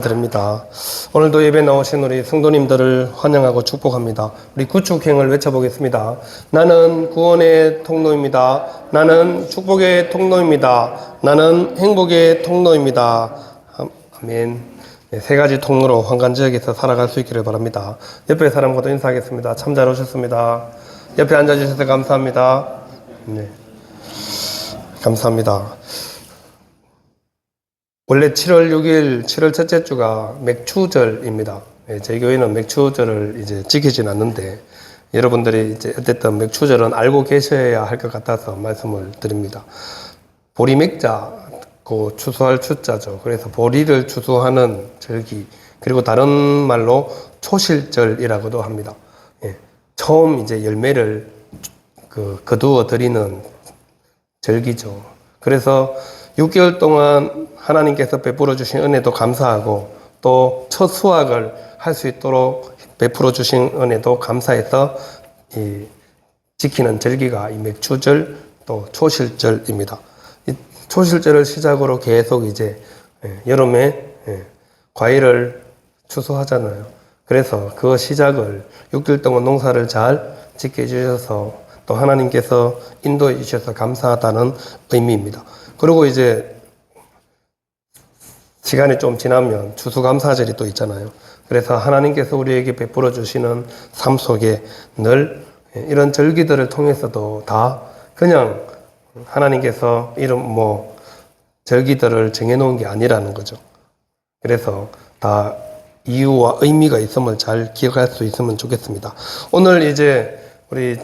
드립니다. 오늘도 예배 나오신 우리 성도님들을 환영하고 축복합니다. 우리 구축행을 외쳐보겠습니다. 나는 구원의 통로입니다. 나는 축복의 통로입니다. 나는 행복의 통로입니다. 아멘. 네, 세 가지 통로로 환관지역에서 살아갈 수 있기를 바랍니다. 옆에 사람과도 인사하겠습니다. 참 잘 오셨습니다. 옆에 앉아주셔서 감사합니다. 네, 감사합니다. 원래 7월 6일, 7월 첫째 주가 맥추절입니다. 예, 저희 교회는 맥추절을 이제 지키진 않는데, 여러분들이 이제 어쨌든 맥추절은 알고 계셔야 할 것 같아서 말씀을 드립니다. 보리맥자, 그 추수할 추자죠. 그래서 보리를 추수하는 절기, 그리고 다른 말로 초실절이라고도 합니다. 예, 처음 이제 열매를 거두어 드리는 절기죠. 그래서 6개월 동안 하나님께서 베풀어 주신 은혜도 감사하고 또 첫 수확을 할 수 있도록 베풀어 주신 은혜도 감사해서 지키는 절기가 이 맥추절 또 초실절입니다. 이 초실절을 시작으로 계속 이제 여름에 과일을 추수하잖아요. 그래서 그 시작을 6개월 동안 농사를 잘 지켜 주셔서 또 하나님께서 인도해 주셔서 감사하다는 의미입니다. 그리고 이제 시간이 좀 지나면 추수감사절이 또 있잖아요. 그래서 하나님께서 우리에게 베풀어 주시는 삶 속에 늘 이런 절기들을 통해서도 다 그냥 하나님께서 이런 절기들을 정해놓은 게 아니라는 거죠. 그래서 다 이유와 의미가 있음을 잘 기억할 수 있으면 좋겠습니다. 오늘 이제 우리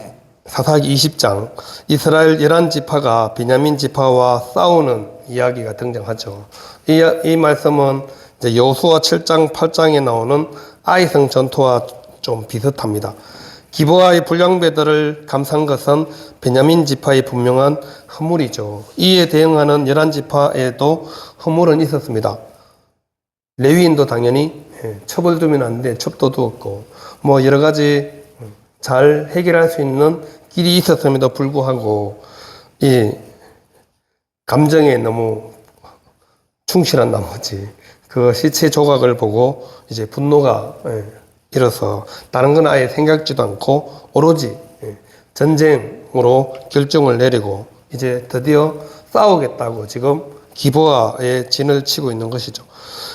사사기 20장 이스라엘 11지파가 베냐민 지파와 싸우는 이야기가 등장하죠. 이 말씀은 이제 여호수아 7장 8장에 나오는 아이성 전투와 좀 비슷합니다. 기브아의 불량배들을 감싼 것은 베냐민 지파의 분명한 허물이죠. 이에 대응하는 11지파에도 허물은 있었습니다. 레위인도 당연히 첩을 두면 안 돼, 첩도 두었고 여러 가지 잘 해결할 수 있는 길이 있었음에도 불구하고 이 감정에 너무 충실한 나머지 그 시체 조각을 보고 이제 분노가 일어서 다른 건 아예 생각지도 않고 오로지 전쟁으로 결정을 내리고 이제 드디어 싸우겠다고 지금 기브아에 진을 치고 있는 것이죠.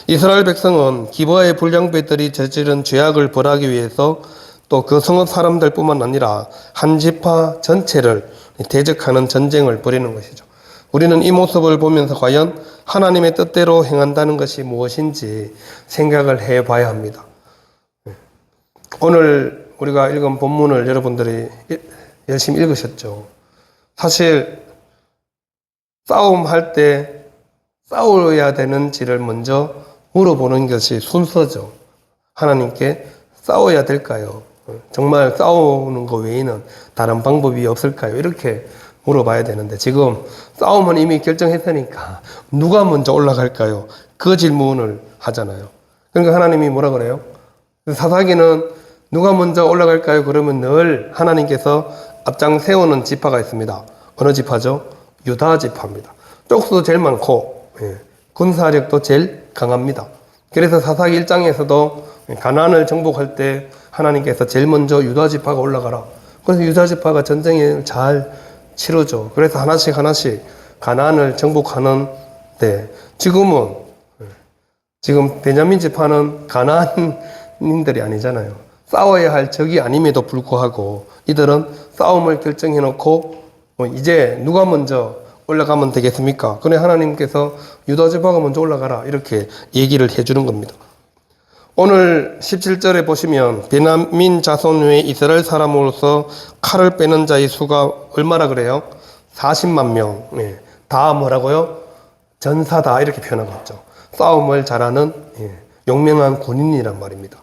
이스라엘 백성은 기브아의 불량배들이 저지른 죄악을 벌하기 위해서 또 그 성읍 사람들뿐만 아니라 한 지파 전체를 대적하는 전쟁을 벌이는 것이죠. 우리는 이 모습을 보면서 과연 하나님의 뜻대로 행한다는 것이 무엇인지 생각을 해봐야 합니다. 오늘 우리가 읽은 본문을 여러분들이 열심히 읽으셨죠. 사실 싸움할 때 싸워야 되는지를 먼저 물어보는 것이 순서죠. 하나님께 싸워야 될까요? 정말 싸우는 것 외에는 다른 방법이 없을까요? 이렇게 물어봐야 되는데 지금 싸움은 이미 결정했으니까 누가 먼저 올라갈까요? 그 질문을 하잖아요. 그러니까 하나님이 뭐라 그래요? 사사기는 누가 먼저 올라갈까요? 그러면 늘 하나님께서 앞장 세우는 지파가 있습니다. 어느 지파죠? 유다 지파입니다. 쪽수도 제일 많고 군사력도 제일 강합니다. 그래서 사사기 1장에서도 가나안을 정복할 때 하나님께서 제일 먼저 유다 지파가 올라가라. 그래서 유다 지파가 전쟁을 잘 치르죠. 그래서 하나씩 가나안을 정복하는데 지금 베냐민 지파는 가나안인들이 아니잖아요. 싸워야 할 적이 아님에도 불구하고 이들은 싸움을 결정해 놓고 이제 누가 먼저 올라가면 되겠습니까? 그래 하나님께서 유다 지파가 먼저 올라가라 이렇게 얘기를 해주는 겁니다. 오늘 17절에 보시면 베냐민 자손 외 이스라엘 사람으로서 칼을 빼는 자의 수가 얼마나 그래요? 40만 명. 다 뭐라고요? 전사다 이렇게 표현하고 있죠. 싸움을 잘하는 용맹한 군인이란 말입니다.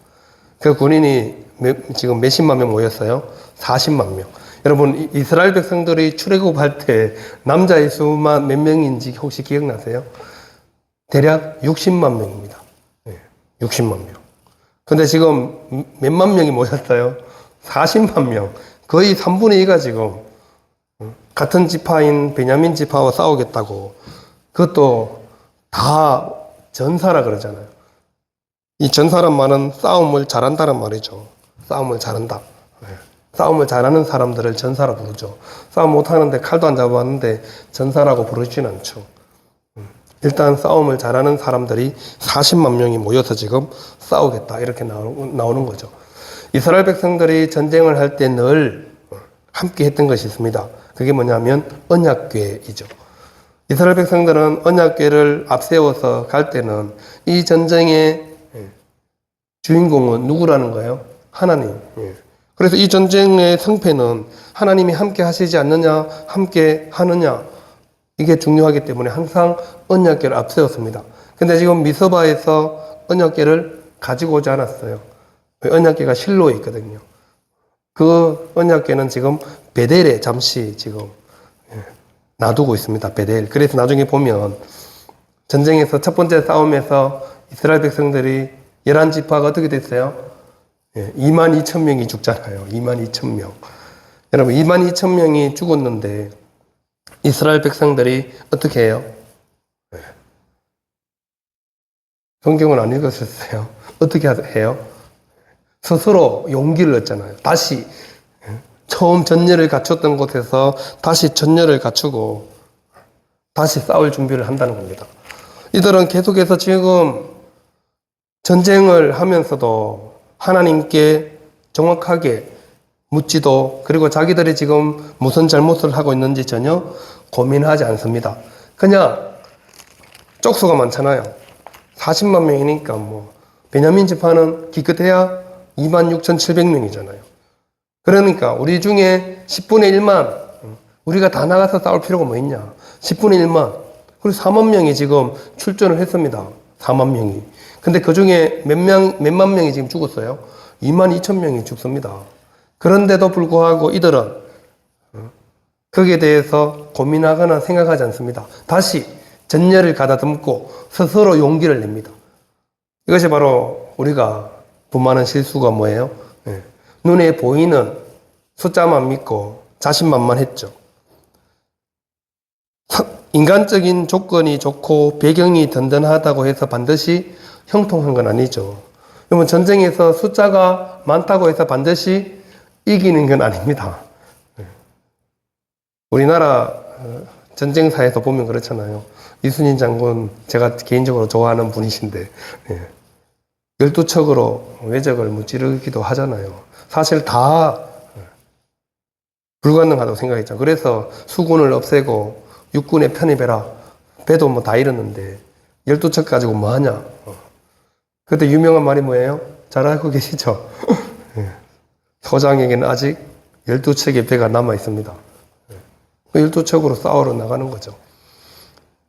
그 군인이 지금 몇십만 명 모였어요? 40만 명. 여러분 이스라엘 백성들이 출애굽할 때 남자의 수만 몇 명인지 혹시 기억나세요? 대략 60만 명입니다. 60만 명. 근데 지금 몇만 명이 모였어요? 40만 명. 거의 3분의 2가 지금 같은 지파인 베냐민 지파와 싸우겠다고. 그것도 다 전사라 그러잖아요. 이 전사란 말은 싸움을 잘한다는 말이죠. 싸움을 잘한다. 싸움을 잘하는 사람들을 전사라 부르죠. 싸움 못하는데 칼도 안 잡아봤는데 전사라고 부르진 않죠. 일단 싸움을 잘하는 사람들이 40만 명이 모여서 지금 싸우겠다 이렇게 나오는 거죠. 이스라엘 백성들이 전쟁을 할 때 늘 함께 했던 것이 있습니다. 그게 뭐냐면 언약궤이죠. 이스라엘 백성들은 언약궤를 앞세워서 갈 때는 이 전쟁의 주인공은 누구라는 거예요? 하나님. 그래서 이 전쟁의 승패는 하나님이 함께 하시지 않느냐, 함께 하느냐, 이게 중요하기 때문에 항상 언약궤를 앞세웠습니다. 근데 지금 미스바에서 언약궤를 가지고 오지 않았어요. 언약궤가 실로에 있거든요. 그 언약궤는 지금 베델에 잠시 지금 놔두고 있습니다. 베델. 그래서 나중에 보면 전쟁에서 첫 번째 싸움에서 이스라엘 백성들이 11지파가 어떻게 됐어요? 22,000명이 죽잖아요. 22,000명. 여러분 22,000명이 죽었는데 이스라엘 백성들이 어떻게 해요? 성경을 안 읽었었어요. 어떻게 해요? 스스로 용기를 얻잖아요. 다시 처음 전열을 갖췄던 곳에서 다시 전열을 갖추고 다시 싸울 준비를 한다는 겁니다. 이들은 계속해서 지금 전쟁을 하면서도 하나님께 정확하게 묻지도, 그리고 자기들이 지금 무슨 잘못을 하고 있는지 전혀 고민하지 않습니다. 그냥 쪽수가 많잖아요. 40만 명이니까 뭐 베냐민 지파는 기껏해야 26,700명이잖아요. 그러니까 우리 중에 10분의 1만 우리가 다 나가서 싸울 필요가 뭐 있냐. 10분의 1만. 그리고 4만 명이 지금 출전을 했습니다. 4만 명이. 근데 그 중에 몇만 명이 지금 죽었어요? 22,000명이 죽습니다. 그런데도 불구하고 이들은 거기에 대해서 고민하거나 생각하지 않습니다. 다시 전열을 가다듬고 스스로 용기를 냅니다. 이것이 바로 우리가 범하는 실수가 뭐예요? 눈에 보이는 숫자만 믿고 자신만만했죠. 인간적인 조건이 좋고 배경이 든든하다고 해서 반드시 형통한 건 아니죠. 그러면 전쟁에서 숫자가 많다고 해서 반드시 이기는 건 아닙니다. 우리나라 전쟁사에서 보면 그렇잖아요. 이순신 장군 제가 개인적으로 좋아하는 분이신데 12척으로 외적을 무찌르기도 하잖아요. 사실 다 불가능하다고 생각했죠. 그래서 수군을 없애고 육군에 편입해라. 배도 뭐 다 잃었는데 12척 가지고 뭐 하냐. 그때 유명한 말이 뭐예요? 잘 알고 계시죠? 서장에게는 아직 12척의 배가 남아 있습니다. 12척으로 싸우러 나가는 거죠.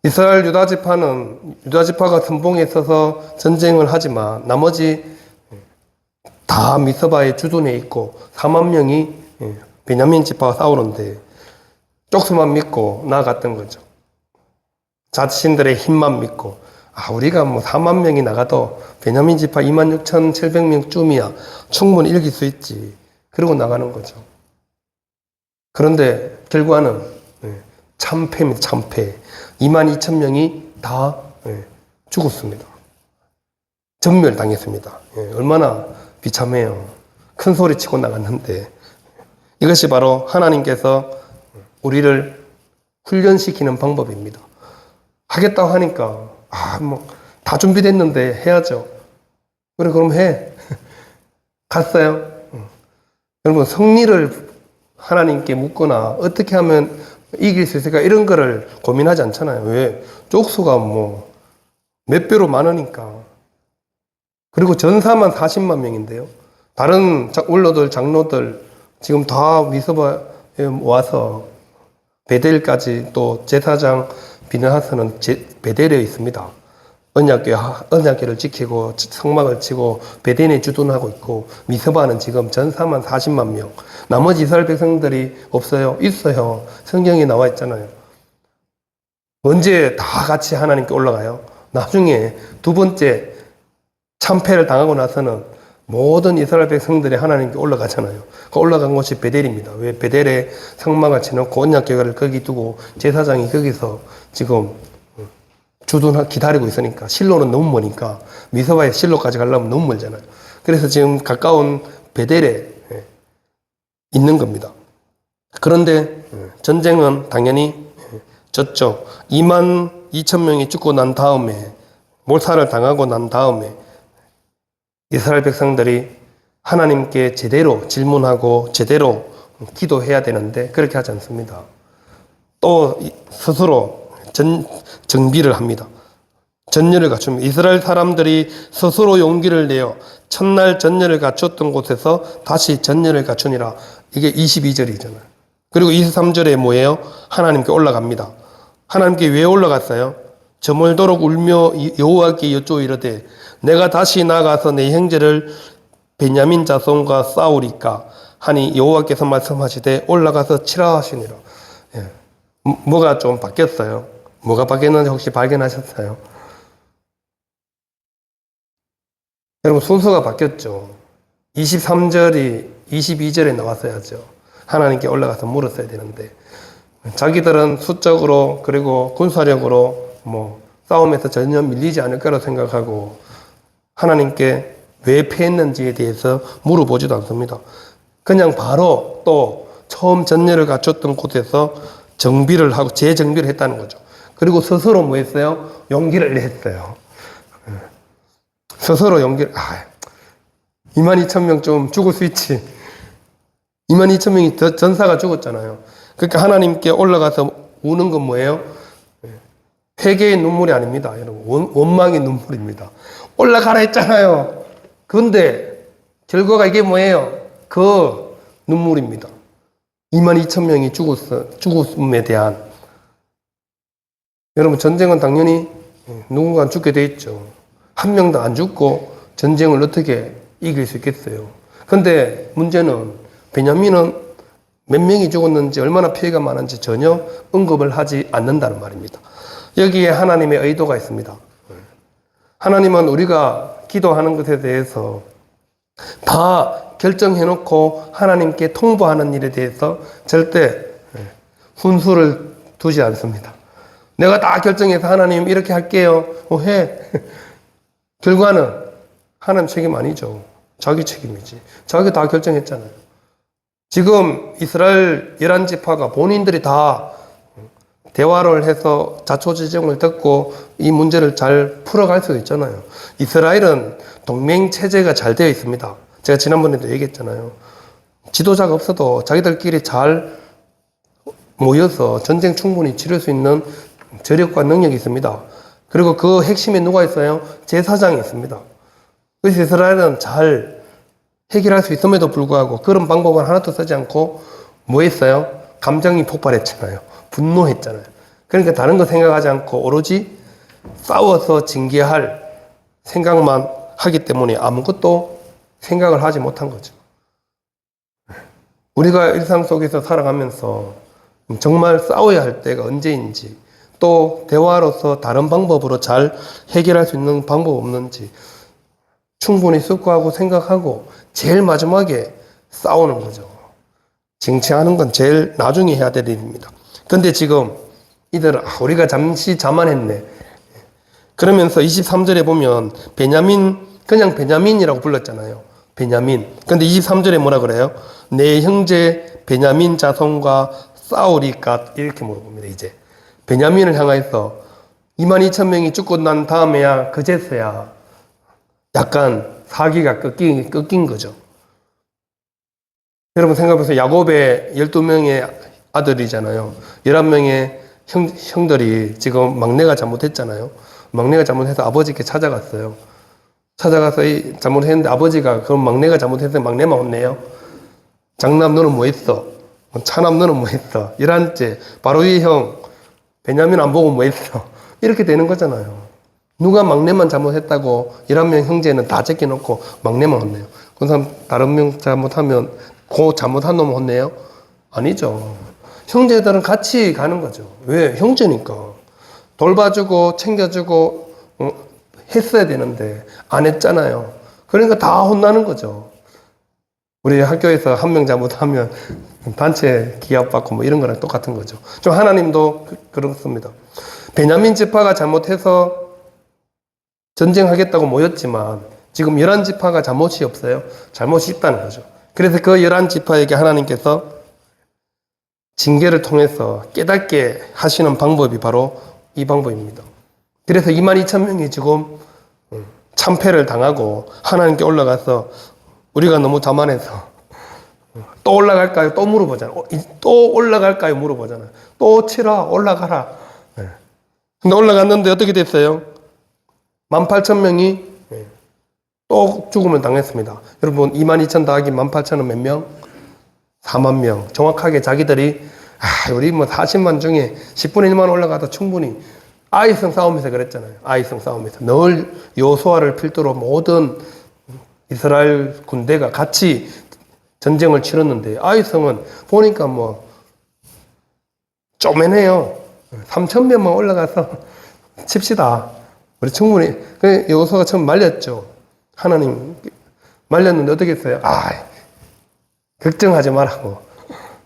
이스라엘 유다지파가 선봉에 서서 전쟁을 하지만 나머지 다 미스바에 주둔해 있고 4만 명이 베냐민 지파와 싸우는데 쪽수만 믿고 나갔던 거죠. 자신들의 힘만 믿고 우리가 뭐 4만 명이 나가도 베냐민 지파 26,700명쯤이야 충분히 이길 수 있지. 그러고 나가는 거죠. 그런데 결과는 참패입니다. 참패. 22,000명이 다 죽었습니다. 전멸당했습니다. 얼마나 비참해요. 큰 소리 치고 나갔는데 이것이 바로 하나님께서 우리를 훈련시키는 방법입니다. 하겠다고 하니까 뭐 다 준비됐는데 해야죠. 그래 그럼 해. 갔어요. 여러분 승리를 하나님께 묻거나 어떻게 하면 이길 수 있을까 이런 거를 고민하지 않잖아요. 왜? 쪽수가 뭐 몇 배로 많으니까. 그리고 전사만 40만 명인데요. 다른 원로들, 장로들 지금 다 미스바에 와서 베델까지 또 제사장 비느하스는 베델에 있습니다. 언약궤를 지키고 성막을 치고 베델에 주둔하고 있고 미스바는 지금 전사만 40만 명. 나머지 이스라엘 백성들이 없어요? 있어요. 성경에 나와 있잖아요. 언제 다 같이 하나님께 올라가요? 나중에 두 번째 참패를 당하고 나서는 모든 이스라엘 백성들이 하나님께 올라가잖아요. 그 올라간 곳이 베델입니다. 왜? 베델에 성막을 치놓고 언약궤를 거기 두고 제사장이 거기서 지금 기다리고 있으니까 실로는 너무 머니까 미서바에 실로까지 가려면 너무 멀잖아요. 그래서 지금 가까운 베델에 있는 겁니다. 그런데 전쟁은 당연히 졌죠. 2만 2천 명이 죽고 난 다음에 몰살을 당하고 난 다음에 이스라엘 백성들이 하나님께 제대로 질문하고 제대로 기도해야 되는데 그렇게 하지 않습니다. 또 스스로 정비를 합니다. 전열을 갖춥니다. 이스라엘 사람들이 스스로 용기를 내어 첫날 전열을 갖췄던 곳에서 다시 전열을 갖추니라. 이게 22절이잖아요. 그리고 23절에 뭐예요? 하나님께 올라갑니다. 하나님께 왜 올라갔어요? 저물도록 울며 여호와께 여쭈어 이르되 내가 다시 나가서 내 형제를 베냐민 자손과 싸우리까 하니 여호와께서 말씀하시되 올라가서 치라 하시니라. 예. 뭐가 좀 바뀌었어요? 뭐가 바뀌었는지 혹시 발견하셨어요? 여러분 순서가 바뀌었죠. 23절이 22절에 나왔어야죠. 하나님께 올라가서 물었어야 되는데 자기들은 수적으로 그리고 군사력으로 싸움에서 전혀 밀리지 않을 거라 생각하고 하나님께 왜 패했는지에 대해서 물어보지도 않습니다. 그냥 바로 또 처음 전열을 갖췄던 곳에서 정비를 하고 재정비를 했다는 거죠. 그리고 스스로 뭐 했어요? 용기를 냈어요. 스스로 용기를 22,000명 좀 죽을 수 있지. 22,000명이 전사가 죽었잖아요. 그러니까 하나님께 올라가서 우는 건 뭐예요? 회개의 눈물이 아닙니다. 여러분 원망의 눈물입니다. 올라가라 했잖아요. 그런데 결과가 이게 뭐예요? 그 눈물입니다. 22,000명이 죽음에 대한. 여러분 전쟁은 당연히 누군가 죽게 돼 있죠. 한 명도 안 죽고 전쟁을 어떻게 이길 수 있겠어요? 근데 문제는 베냐민은 몇 명이 죽었는지 얼마나 피해가 많은지 전혀 언급을 하지 않는다는 말입니다. 여기에 하나님의 의도가 있습니다. 하나님은 우리가 기도하는 것에 대해서 다 결정해놓고 하나님께 통보하는 일에 대해서 절대 훈수를 두지 않습니다. 내가 다 결정해서 하나님 이렇게 할게요. 해. 결과는 하나님 책임 아니죠. 자기 책임이지. 자기가 다 결정했잖아요. 지금 이스라엘 11지파가 본인들이 다 대화를 해서 자초지종을 듣고 이 문제를 잘 풀어갈 수 있잖아요. 이스라엘은 동맹체제가 잘 되어 있습니다. 제가 지난번에도 얘기했잖아요. 지도자가 없어도 자기들끼리 잘 모여서 전쟁 충분히 치를 수 있는 저력과 능력이 있습니다. 그리고 그 핵심에 누가 있어요? 제사장이 있습니다. 그래서 이스라엘은 잘 해결할 수 있음에도 불구하고 그런 방법은 하나도 쓰지 않고 뭐 했어요? 감정이 폭발했잖아요. 분노했잖아요. 그러니까 다른 거 생각하지 않고 오로지 싸워서 징계할 생각만 하기 때문에 아무것도 생각을 하지 못한 거죠. 우리가 일상 속에서 살아가면서 정말 싸워야 할 때가 언제인지 또 대화로서 다른 방법으로 잘 해결할 수 있는 방법 없는지 충분히 숙고하고 생각하고 제일 마지막에 싸우는 거죠. 쟁취하는 건 제일 나중에 해야 될 일입니다. 근데 지금 이들은 우리가 잠시 자만했네. 그러면서 23절에 보면 그냥 베냐민이라고 불렀잖아요. 베냐민. 근데 23절에 뭐라 그래요? 내 형제 베냐민 자손과 싸우리까 이렇게 물어봅니다. 이제 베냐민을 향해서 22,000명이 죽고 난 다음에야 그제서야 약간 사기가 꺾인 거죠. 여러분 생각해보세요. 야곱의 12명의 아들이잖아요. 11명의 형들이 지금 막내가 잘못했잖아요. 막내가 잘못해서 아버지께 찾아갔어요. 찾아가서 잘못했는데 아버지가 그럼 막내가 잘못해서 막내만 혼내요. 장남 너는 뭐 했어? 차남 너는 뭐 했어? 11째 바로 위 형 베냐민 안 보고 뭐 했어? 이렇게 되는 거잖아요. 누가 막내만 잘못했다고 11명 형제는 다 제껴놓고 막내만 혼내요. 그 사람 다른 명 잘못하면 그 잘못한 놈 혼내요? 아니죠. 형제들은 같이 가는 거죠. 왜? 형제니까. 돌봐주고 챙겨주고 했어야 되는데 안 했잖아요. 그러니까 다 혼나는 거죠. 우리 학교에서 한 명 잘못하면 단체 기합받고 뭐 이런 거랑 똑같은 거죠. 좀 하나님도 그렇습니다. 베냐민 지파가 잘못해서 전쟁하겠다고 모였지만 지금 11지파가 잘못이 없어요. 잘못이 있다는 거죠. 그래서 그 11지파에게 하나님께서 징계를 통해서 깨닫게 하시는 방법이 바로 이 방법입니다. 그래서 22,000명이 지금 참패를 당하고 하나님께 올라가서 우리가 너무 자만해서 또 올라갈까요? 또 물어보잖아요. 또 올라갈까요? 물어보잖아요. 또 치라, 올라가라. 근데 올라갔는데 어떻게 됐어요? 18,000명이 또 죽음을 당했습니다. 여러분 22,000 더하기 18,000은 몇 명? 4만 명. 정확하게 자기들이 우리 뭐 40만 중에 10분의 1만 올라가도 충분히 아이성 싸움에서 그랬잖아요. 아이성 싸움에서 늘 여호수아를 필두로 모든 이스라엘 군대가 같이 전쟁을 치렀는데 아이성은 보니까 뭐 쪼매네요. 3,000명만 올라가서 칩시다. 우리 충분히. 여호수아가 처음 말렸죠. 하나님 말렸는데 어떻게 했어요? 걱정하지 말라고.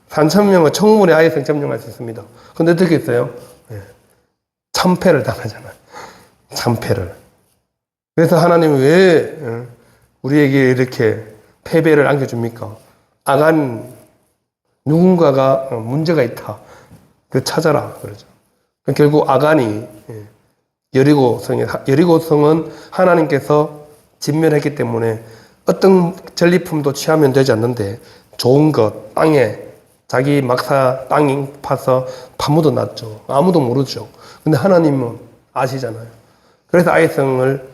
3,000명은 충분히 아이성 점령할 수 있습니다. 근데 어떻게 했어요? 참패를 당하잖아요. 참패를. 그래서 하나님은 왜 우리에게 이렇게 패배를 안겨줍니까? 아간 누군가가 문제가 있다. 그 찾아라 그러죠. 결국 아간이 여리고성은 하나님께서 진멸했기 때문에 어떤 전리품도 취하면 되지 않는데 좋은 것 땅에 자기 막사 땅 파서 파묻어 놨죠. 아무도 모르죠. 근데 하나님은 아시잖아요. 그래서 아이성을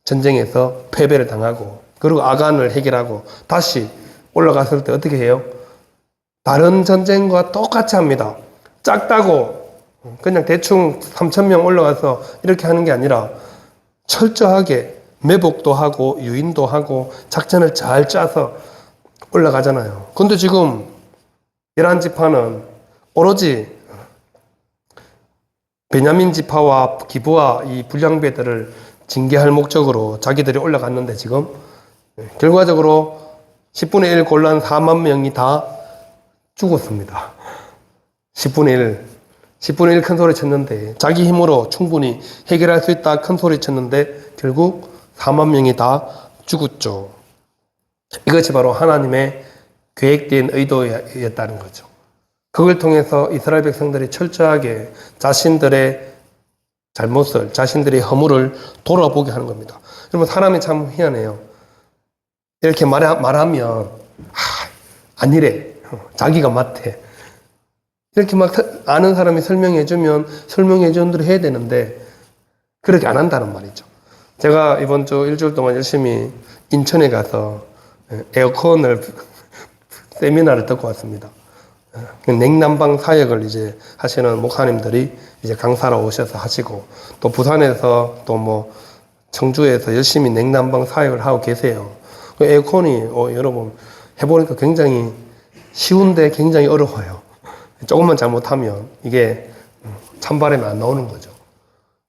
전쟁에서 패배를 당하고 그리고 아간을 해결하고 다시 올라갔을 때 어떻게 해요? 다른 전쟁과 똑같이 합니다. 작다고 그냥 대충 3,000명 올라가서 이렇게 하는 게 아니라 철저하게 매복도 하고 유인도 하고 작전을 잘 짜서 올라가잖아요. 근데 지금 11지파는 오로지 베냐민 지파와 기브와 이 불량배들을 징계할 목적으로 자기들이 올라갔는데 지금 결과적으로 10분의 1 곤란 4만 명이 다 죽었습니다. 10분의 1 큰 소리 쳤는데 자기 힘으로 충분히 해결할 수 있다 큰 소리 쳤는데 결국 4만 명이 다 죽었죠. 이것이 바로 하나님의 계획된 의도였다는 거죠. 그걸 통해서 이스라엘 백성들이 철저하게 자신들의 잘못을, 자신들의 허물을 돌아보게 하는 겁니다. 여러분, 사람이 참 희한해요. 이렇게 말하면, 아니래. 자기가 맞대. 이렇게 막 아는 사람이 설명해주면 설명해주는 대로 해야 되는데, 그렇게 안 한다는 말이죠. 제가 이번 주 일주일 동안 열심히 인천에 가서 에어컨을 세미나를 듣고 왔습니다. 냉난방 사역을 이제 하시는 목사님들이 이제 강사로 오셔서 하시고, 또 부산에서 또 뭐 청주에서 열심히 냉난방 사역을 하고 계세요. 그 에어컨이 여러분 해보니까 굉장히 쉬운데 굉장히 어려워요. 조금만 잘못하면 이게 찬바람이 안 나오는 거죠.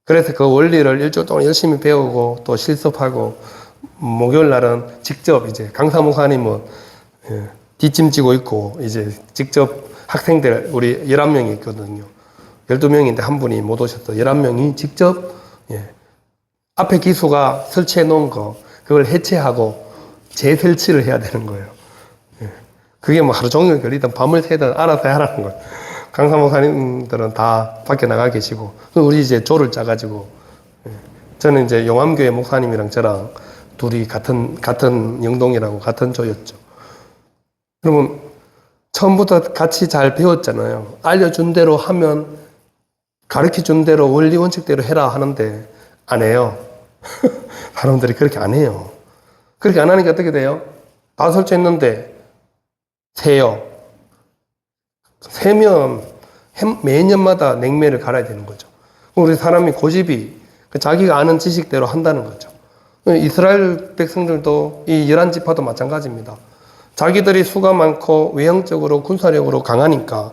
그래서 그 원리를 일주일 동안 열심히 배우고 또 실습하고, 목요일 날은 직접 이제 강사 목사님은 뒷짐지고 있고 이제 직접 학생들 우리 11명이 있거든요. 12명인데 한 분이 못 오셨어. 11명이 직접 앞에 기수가 설치해 놓은 거 그걸 해체하고 재설치를 해야 되는 거예요. 그게 뭐 하루 종일 걸리든 밤을 새든 알아서 하라는 거예요. 강사 목사님들은 다 밖에 나가 계시고, 우리 이제 조를 짜가지고, 저는 이제 용암교회 목사님이랑 저랑 둘이 같은 영동이라고 같은 조였죠. 여러분, 처음부터 같이 잘 배웠잖아요. 알려준 대로 하면, 가르쳐 준 대로 원리 원칙대로 해라 하는데, 안 해요. 사람들이 그렇게 안 해요. 그렇게 안 하니까 어떻게 돼요? 다 설치했는데, 새요. 새면 매년마다 냉매를 갈아야 되는 거죠. 우리 사람이 고집이 자기가 아는 지식대로 한다는 거죠. 이스라엘 백성들도 이 11지파도 마찬가지입니다. 자기들이 수가 많고 외형적으로 군사력으로 강하니까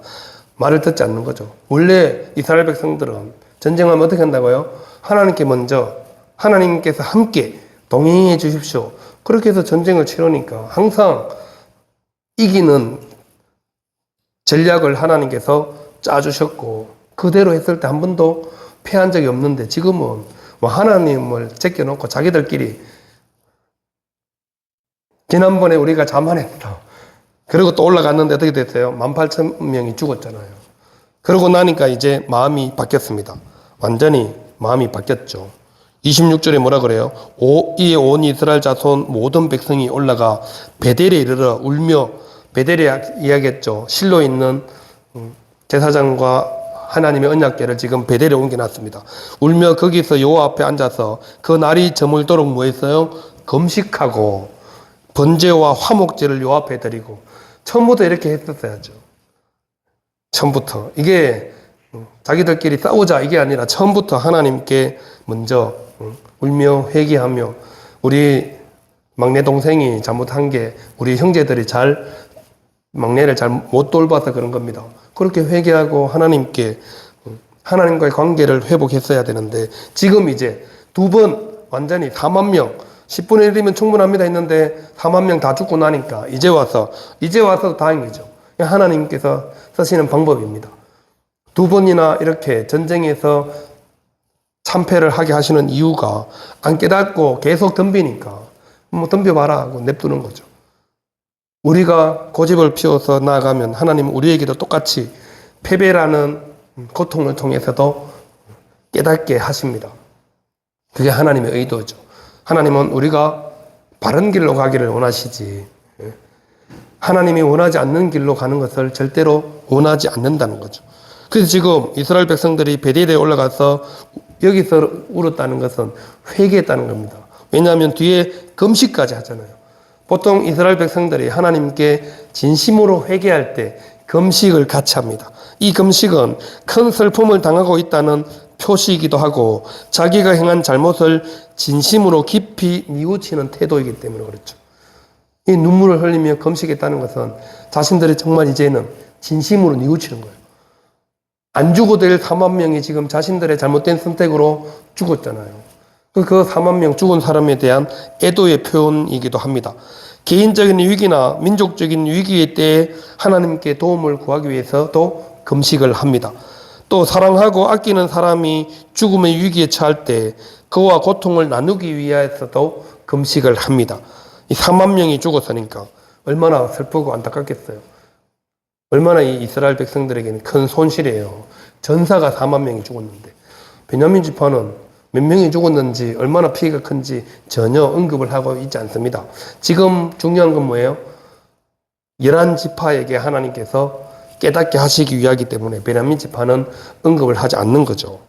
말을 듣지 않는 거죠. 원래 이스라엘 백성들은 전쟁하면 어떻게 한다고요? 하나님께 먼저, 하나님께서 함께 동행해 주십시오. 그렇게 해서 전쟁을 치르니까 항상 이기는 전략을 하나님께서 짜주셨고, 그대로 했을 때 한 번도 패한 적이 없는데 지금은 뭐 하나님을 제껴놓고 자기들끼리 지난번에 우리가 자만했어. 그리고 또 올라갔는데 어떻게 됐어요? 18,000명이 죽었잖아요. 그러고 나니까 이제 마음이 바뀌었습니다. 완전히 마음이 바뀌었죠. 26절에 뭐라 그래요? 이에 온 이스라엘 자손 모든 백성이 올라가 베델에 이르러 울며, 베델에 이야기했죠. 실로 있는 제사장과 하나님의 언약궤를 지금 베델에 옮겨놨습니다. 울며 거기서 여호와 앞에 앉아서 그 날이 저물도록 뭐 했어요? 금식하고 번제와 화목제를 여호와 앞에 드리고. 처음부터 이렇게 했었어야죠. 처음부터. 이게 자기들끼리 싸우자 이게 아니라 처음부터 하나님께 먼저 울며 회개하며, 우리 막내 동생이 잘못한 게 우리 형제들이 막내를 잘 못 돌봐서 그런 겁니다. 그렇게 회개하고 하나님과의 관계를 회복했어야 되는데, 지금 이제 두 번 완전히 4만 명, 10분의 1이면 충분합니다 했는데 4만 명 다 죽고 나니까 이제 와서 다행이죠. 하나님께서 쓰시는 방법입니다. 두 번이나 이렇게 전쟁에서 참패를 하게 하시는 이유가 안 깨닫고 계속 덤비니까 뭐 덤벼봐라 하고 냅두는 거죠. 우리가 고집을 피워서 나아가면 하나님은 우리에게도 똑같이 패배라는 고통을 통해서도 깨닫게 하십니다. 그게 하나님의 의도죠. 하나님은 우리가 바른 길로 가기를 원하시지, 하나님이 원하지 않는 길로 가는 것을 절대로 원하지 않는다는 거죠. 그래서 지금 이스라엘 백성들이 베델에 올라가서 여기서 울었다는 것은 회개했다는 겁니다. 왜냐하면 뒤에 금식까지 하잖아요. 보통 이스라엘 백성들이 하나님께 진심으로 회개할 때 금식을 같이 합니다. 이 금식은 큰 슬픔을 당하고 있다는 표시이기도 하고 자기가 행한 잘못을 진심으로 깊이 뉘우치는 태도이기 때문에 그렇죠. 이 눈물을 흘리며 금식했다는 것은 자신들이 정말 이제는 진심으로 뉘우치는 거예요. 안 죽어도 될 4만 명이 지금 자신들의 잘못된 선택으로 죽었잖아요. 그 4만 명 죽은 사람에 대한 애도의 표현이기도 합니다. 개인적인 위기나 민족적인 위기의 때에 하나님께 도움을 구하기 위해서도 금식을 합니다. 또 사랑하고 아끼는 사람이 죽음의 위기에 처할 때 그와 고통을 나누기 위해서도 금식을 합니다. 이 4만 명이 죽었으니까 얼마나 슬프고 안타깝겠어요. 얼마나 이 이스라엘 백성들에게는 큰 손실이에요. 전사가 4만 명이 죽었는데 베냐민 지파는 몇 명이 죽었는지 얼마나 피해가 큰지 전혀 언급을 하고 있지 않습니다. 지금 중요한 건 뭐예요? 11지파에게 하나님께서 깨닫게 하시기 위하기 때문에 베냐민 지파는 언급을 하지 않는 거죠.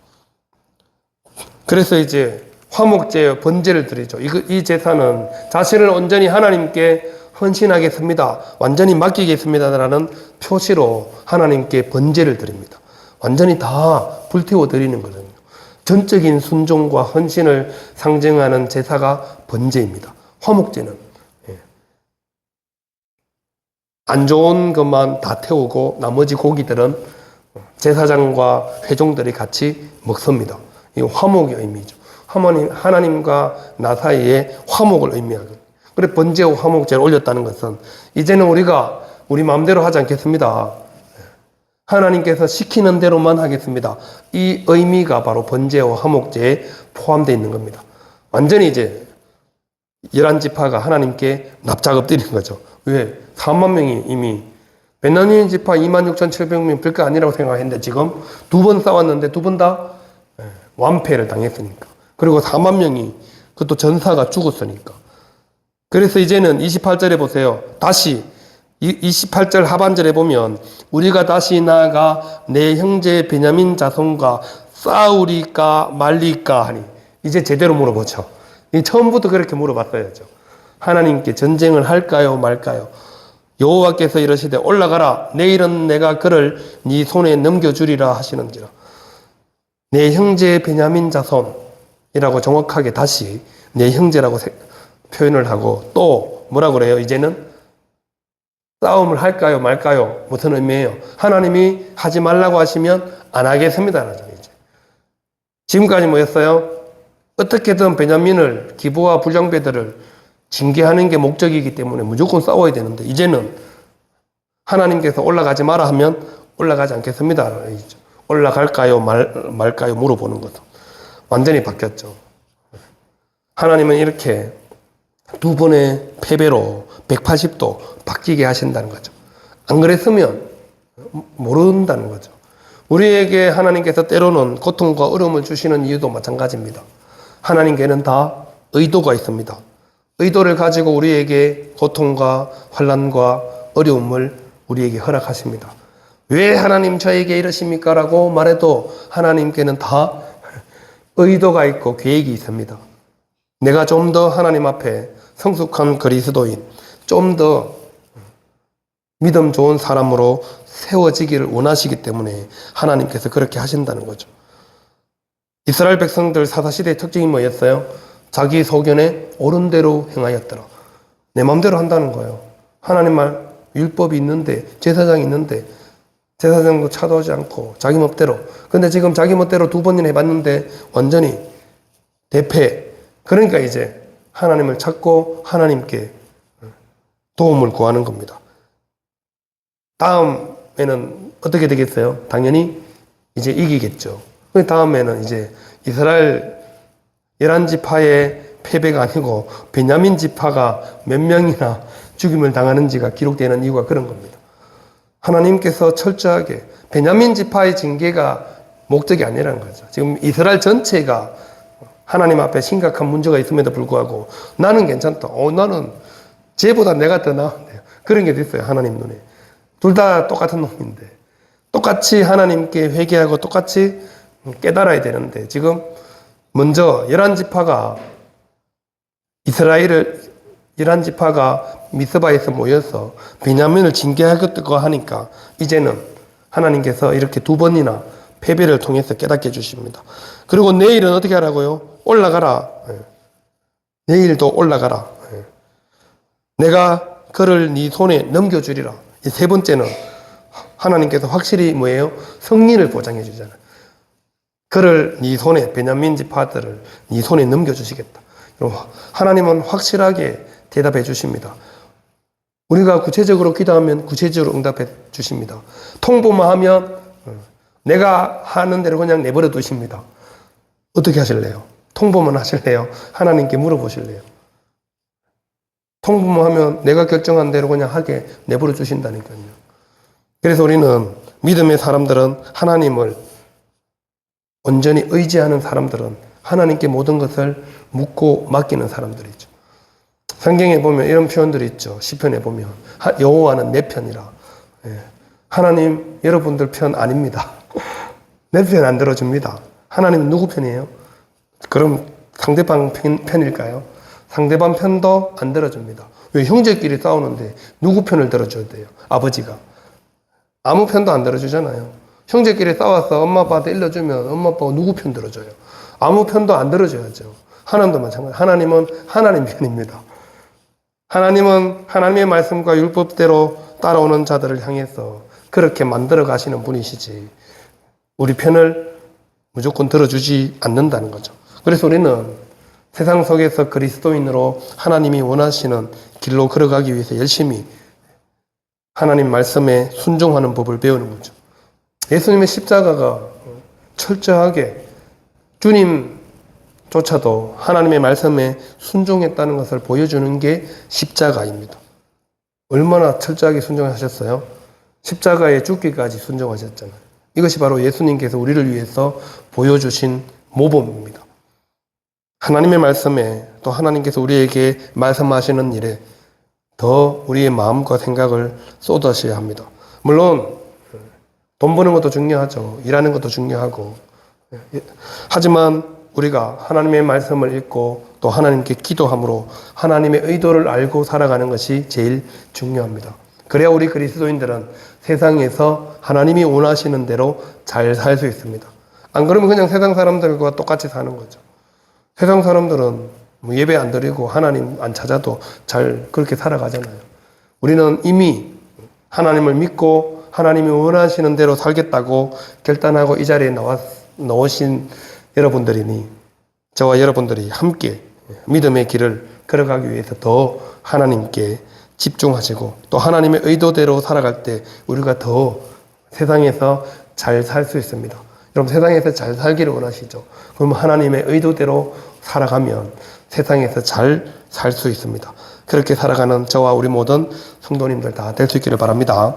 그래서 이제 화목제, 번제를 드리죠. 이 제사는 자신을 온전히 하나님께 헌신하겠습니다, 완전히 맡기겠습니다라는 표시로 하나님께 번제를 드립니다. 완전히 다 불태워 드리는 거거든요. 전적인 순종과 헌신을 상징하는 제사가 번제입니다. 화목제는 안 좋은 것만 다 태우고 나머지 고기들은 제사장과 회종들이 같이 먹습니다. 이 화목의 의미죠. 하나님과 나 사이에 화목을 의미하거든요. 그래 번제와 화목제를 올렸다는 것은 이제는 우리가 우리 마음대로 하지 않겠습니다. 하나님께서 시키는 대로만 하겠습니다. 이 의미가 바로 번제와 화목제에 포함되어 있는 겁니다. 완전히 이제 11지파가 하나님께 납작 엎드리는 거죠. 왜? 4만 명이 이미 베냐민 지파 26,700명 별거 아니라고 생각했는데 지금 두 번 싸웠는데 두 번 다 완패를 당했으니까. 그리고 4만 명이 그것도 전사가 죽었으니까. 그래서 이제는 28절에 보세요. 다시 28절 하반절에 보면 우리가 다시 나아가 내 형제 베냐민 자손과 싸우리까 말리까 하니, 이제 제대로 물어보죠. 처음부터 그렇게 물어봤어야죠. 하나님께 전쟁을 할까요 말까요? 여호와께서 이러시되 올라가라, 내일은 내가 그를 네 손에 넘겨주리라 하시는지라. 내 형제 베냐민 자손이라고 정확하게 다시 내 형제라고 표현을 하고, 또 뭐라 그래요? 이제는 싸움을 할까요 말까요? 무슨 의미예요? 하나님이 하지 말라고 하시면 안 하겠습니다. 이제. 지금까지 뭐였어요? 어떻게든 베냐민을, 기브와 불량배들을 징계하는 게 목적이기 때문에 무조건 싸워야 되는데, 이제는 하나님께서 올라가지 마라 하면 올라가지 않겠습니다. 올라갈까요? 말까요? 물어보는 거죠. 완전히 바뀌었죠. 하나님은 이렇게 두 번의 패배로 180도 바뀌게 하신다는 거죠. 안 그랬으면 모른다는 거죠. 우리에게 하나님께서 때로는 고통과 어려움을 주시는 이유도 마찬가지입니다. 하나님께는 다 의도가 있습니다. 의도를 가지고 우리에게 고통과 환난과 어려움을 우리에게 허락하십니다. 왜 하나님 저에게 이러십니까? 라고 말해도 하나님께는 다 의도가 있고 계획이 있습니다. 내가 좀 더 하나님 앞에 성숙한 그리스도인, 좀 더 믿음 좋은 사람으로 세워지기를 원하시기 때문에 하나님께서 그렇게 하신다는 거죠. 이스라엘 백성들 사사시대의 특징이 뭐였어요? 자기 소견에 옳은 대로 행하였더라. 내 마음대로 한다는 거예요. 하나님 말 율법이 있는데, 제사장이 있는데 제사장도 찾아오지 않고 자기 멋대로. 근데 지금 자기 멋대로 두 번이나 해봤는데 완전히 대패. 그러니까 이제 하나님을 찾고 하나님께 도움을 구하는 겁니다. 다음에는 어떻게 되겠어요? 당연히 이제 이기겠죠. 그 다음에는 이제 이스라엘 11지파의 패배가 아니고 베냐민 지파가 몇 명이나 죽임을 당하는지가 기록되는 이유가 그런 겁니다. 하나님께서 철저하게 베냐민 지파의 징계가 목적이 아니라는 거죠. 지금 이스라엘 전체가 하나님 앞에 심각한 문제가 있음에도 불구하고 나는 괜찮다. 나는 쟤보다 내가 더 나은데. 그런 게 됐어요. 하나님 눈에. 둘 다 똑같은 놈인데. 똑같이 하나님께 회개하고 똑같이 깨달아야 되는데 지금 먼저 11지파가 이스라엘을 11지파가 미스바에서 모여서 베냐민을 징계하겠다고 하니까 이제는 하나님께서 이렇게 두 번이나 패배를 통해서 깨닫게 해주십니다. 그리고 내일은 어떻게 하라고요? 올라가라. 내일도 올라가라. 내가 그를 네 손에 넘겨주리라. 이 세 번째는 하나님께서 확실히 뭐예요? 승리를 보장해 주잖아요. 그를 네 손에, 베냐민 지파들을 네 손에 넘겨주시겠다. 하나님은 확실하게 대답해 주십니다. 우리가 구체적으로 기도하면 구체적으로 응답해 주십니다. 통보만 하면 내가 하는 대로 그냥 내버려 두십니다. 어떻게 하실래요? 통보만 하실래요? 하나님께 물어보실래요? 통보만 하면 내가 결정한 대로 그냥 하게 내버려 주신다니까요. 그래서 우리는 믿음의 사람들은 하나님을 온전히 의지하는 사람들은 하나님께 모든 것을 묻고 맡기는 사람들이죠. 성경에 보면 이런 표현들이 있죠. 시편에 보면 여호와는 내 편이라. 하나님 여러분들 편 아닙니다. 내 편 안 들어줍니다. 하나님은 누구 편이에요? 그럼 상대방 편일까요? 상대방 편도 안 들어줍니다. 왜 형제끼리 싸우는데 누구 편을 들어줘야 돼요? 아버지가. 아무 편도 안 들어주잖아요. 형제끼리 싸워서 엄마 아빠한테 일러주면 엄마 아빠가 누구 편 들어줘요? 아무 편도 안 들어줘야죠. 하나님도 마찬가지. 하나님은 하나님 편입니다. 하나님은 하나님의 말씀과 율법대로 따라오는 자들을 향해서 그렇게 만들어 가시는 분이시지 우리 편을 무조건 들어주지 않는다는 거죠. 그래서 우리는 세상 속에서 그리스도인으로 하나님이 원하시는 길로 걸어가기 위해서 열심히 하나님 말씀에 순종하는 법을 배우는 거죠. 예수님의 십자가가 철저하게 주님조차도 하나님의 말씀에 순종했다는 것을 보여주는 게 십자가입니다. 얼마나 철저하게 순종하셨어요? 십자가에 죽기까지 순종하셨잖아요. 이것이 바로 예수님께서 우리를 위해서 보여주신 모범입니다. 하나님의 말씀에 또 하나님께서 우리에게 말씀하시는 일에 더 우리의 마음과 생각을 쏟으셔야 합니다. 물론 돈 버는 것도 중요하죠. 일하는 것도 중요하고. 하지만 우리가 하나님의 말씀을 읽고 또 하나님께 기도함으로 하나님의 의도를 알고 살아가는 것이 제일 중요합니다. 그래야 우리 그리스도인들은 세상에서 하나님이 원하시는 대로 잘 살 수 있습니다. 안 그러면 그냥 세상 사람들과 똑같이 사는 거죠. 세상 사람들은 예배 안 드리고 하나님 안 찾아도 잘 그렇게 살아가잖아요. 우리는 이미 하나님을 믿고 하나님이 원하시는 대로 살겠다고 결단하고 이 자리에 나오신 여러분들이니 저와 여러분들이 함께 믿음의 길을 걸어가기 위해서 더 하나님께 집중하시고 또 하나님의 의도대로 살아갈 때 우리가 더 세상에서 잘 살 수 있습니다. 여러분 세상에서 잘 살기를 원하시죠? 그럼 하나님의 의도대로 살아가면 세상에서 잘 살 수 있습니다. 그렇게 살아가는 저와 우리 모든 성도님들 다 될 수 있기를 바랍니다.